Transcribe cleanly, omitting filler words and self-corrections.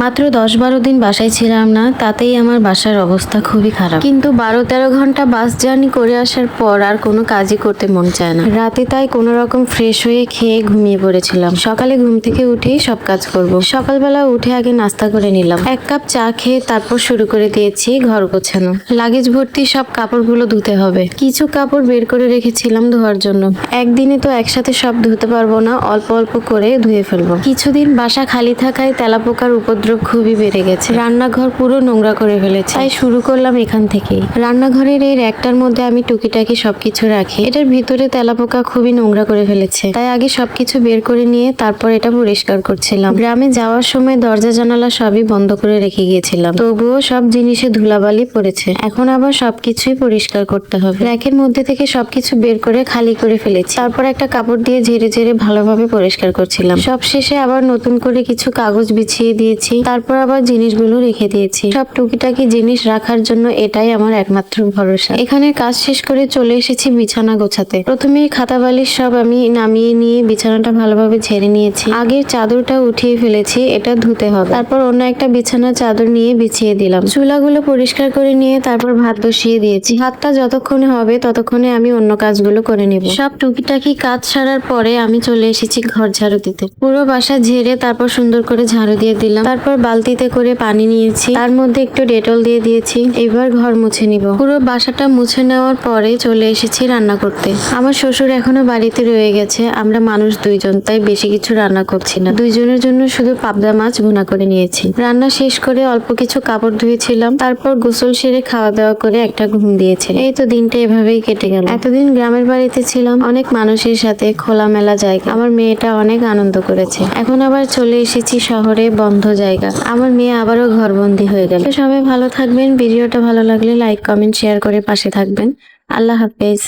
মাত্র 10-12 দিন বাসায় ছিলাম না, তাতেই আমার বাসার অবস্থা খুবই খারাপ। কিন্তু 12-13 ঘন্টা বাস জার্নি করে আসার পর আর কোনো কাজই করতে মন চায় না। রাতে তাই কোনো রকম ফ্রেশ হয়ে খেয়ে ঘুমিয়ে পড়েছিলাম। সকালে ঘুম থেকে উঠেই সব কাজ করব। সকালবেলা উঠে আগে নাস্তা করে নিলাম, 1 কাপ চা খেয়ে তারপর শুরু করে দিয়েছি ঘর গোছানো। লাগেজ ভর্তি সব কাপড়গুলো ধুতে হবে। কিছু কাপড় বের করে রেখেছিলাম ধোয়ার জন্য। একদিনে তো একসাথে সব ধুতে পারবো না, অল্প অল্প করে ধুয়ে ফেলবো। কিছুদিন বাসা খালি থাকায় তেলাপোকার উপদ্রব খুবই বেড়ে গেছে। রান্নাঘর পুরো নোংরা করে ফেলেছে, তাই শুরু করলাম এখান থেকেই। রান্নাঘরের এই র্যাকটার মধ্যে আমি টুকিটাকি সবকিছু রাখি। এটার ভিতরে তেলাপোকা খুবই নোংরা করে ফেলেছে, তাই আগে সবকিছু বের করে নিয়ে তারপর এটা পরিষ্কার করছিলাম। গ্রামে যাওয়ার সময় দরজা জানালা সবই বন্ধ করে রেখে গিয়েছিলাম, তবুও সব জিনিসে ধুলাবালি পড়েছে। এখন আবার সবকিছুই পরিষ্কার করতে হবে। র্যাকের মধ্যে থেকে সবকিছু বের করে খালি করে ফেলেছি। তারপর একটা কাপড় দিয়ে ঝেড়ে ঝেড়ে ভালোভাবে পরিষ্কার করছিলাম। সব শেষে আবার নতুন করে কিছু কাগজ বিছিয়ে দিয়েছি, তারপর আবার জিনিসগুলো রেখে দিয়েছি। সব টুকিটাকি জিনিস রাখার জন্য এটাই আমার একমাত্র ভরসা। এখানে কাজ শেষ করে চলে এসেছি বিছানা গোছাতে। প্রথমে খাতা বালিশ সব আমি নামিয়ে নিয়ে বিছানাটা ভালোভাবে ঝেড়ে নিয়েছি। আগের চাদরটা উঠিয়ে ফেলেছি, এটা ধুতে হবে। তারপর অন্য একটা বিছানার চাদর নিয়ে বিছিয়ে দিলাম। চুলাগুলো পরিষ্কার করে নিয়ে তারপর ভাত বসিয়ে দিয়েছি। ভাতটা যতক্ষণে হবে ততক্ষণে আমি অন্য কাজগুলো করে নেব। সব টুকিটাকি কাজ সারার পরে আমি চলে এসেছি ঘর ঝাড়ু দিতে। পুরো বাসা ঝেড়ে তারপর সুন্দর করে ঝাড়ু দিয়ে দিলাম। তারপর বালতিতে করে পানি নিয়েছি, তার মধ্যে একটু ডেটল দিয়ে দিয়েছি। এবার ঘর মুছে নিব। পুরো বাসাটা মুছে নেওয়ার পরে চলে এসেছি রান্না করতে। আমার শ্বশুর এখনো বাড়িতে রয়ে গেছে। আমরা মানুষ 2 জন, তাই বেশি কিছু রান্না করছি না। 2 জনের জন্য শুধু পাবদা মাছ ভুনা করে নিয়েছি। রান্না শেষ করে অল্প কিছু কাপড় ধুয়েছিলাম, তারপর গোসল সেরে খাওয়া দাওয়া করে একটা ঘুম দিয়েছি। এই তো দিনটা এভাবেই কেটে গেল। এতদিন গ্রামের বাড়িতে ছিলাম, অনেক মানুষের সাথে খোলামেলা জায়গা। আমার মেয়েটা অনেক আনন্দ করেছে। এখন আবার চলে এসেছি শহরে, বন্ধ জায়গা। আমার মেয়ে আবারও ঘরবন্দি হয়ে গেল। সবাই ভালো থাকবেন। ভিডিওটা ভালো লাগলে লাইক, কমেন্ট, শেয়ার করে পাশে থাকবেন। আল্লাহ হাফেজ।